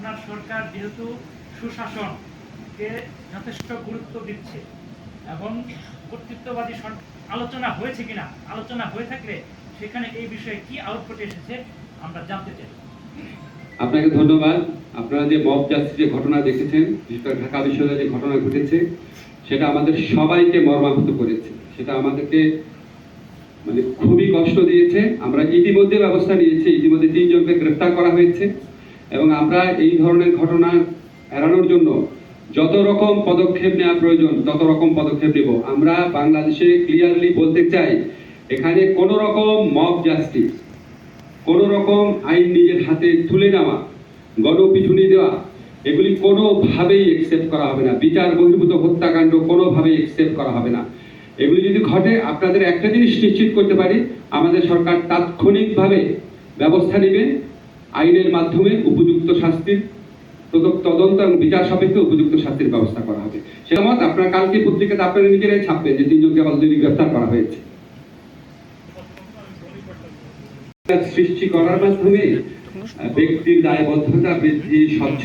আপনার সরকার যেহেতু সুশাসনকে যথেষ্ট গুরুত্ব দিচ্ছে এবং কর্তৃত্ববাদী আলোচনা হয়েছে কিনা, আলোচনা হয়ে থাকলে সেখানে এই বিষয়ে কি আউটপুট এসেছে আমরা জানতে চাই। আপনাকে ধন্যবাদ। আপনারা যে মব জাস্টিস যে ঘটনা দেখেছেন, বিশেষ করে ঢাকা বিশ্ববিদ্যালয়ে যে ঘটনা ঘটেছে, সেটা আমাদের সবাইকে মর্মাহত করেছে। সেটা আমাদেরকে খুবই কষ্ট দিয়েছে। আমরা ইতিমধ্যে ব্যবস্থা নিয়েছি, ইতিমধ্যে 3 জনকে গ্রেফতার করা হয়েছে এবং আমরা এই ধরনের ঘটনা এড়ানোর জন্য যত রকম পদক্ষেপ নেওয়া প্রয়োজন তত রকম পদক্ষেপ নেব। আমরা বাংলাদেশে ক্লিয়ারলি বলতে চাই, এখানে কোনো রকম মব জাস্টিস, কোনো রকম আইন নিজের হাতে তুলে নেওয়া, গণপিটুনি দেওয়া, এগুলি কোনোভাবেই একসেপ্ট করা হবে না। বিচার বহির্ভূত হত্যাকাণ্ড কোনোভাবেই একসেপ্ট করা হবে না। এগুলি যদি ঘটে, আপনাদের একটা জিনিস নিশ্চিত করতে পারি, আমাদের সরকার তাৎক্ষণিকভাবে ব্যবস্থা নেবে, আইনের মাধ্যমে উপযুক্ত শাস্তির তদন্ত এবং বিচার সাপেক্ষে উপযুক্ত শাস্তির ব্যবস্থা করা হবে। সেটা মত আপনারা কালকে পত্রিকাতে আপনারা নিজেরাই ছাপবেন যে 3 জনকে অলরেডি গ্রেফতার করা হয়েছে। সৃষ্টি করার মাধ্যমে ব্যক্তির দায়বদ্ধতা বৃদ্ধি, স্বচ্ছ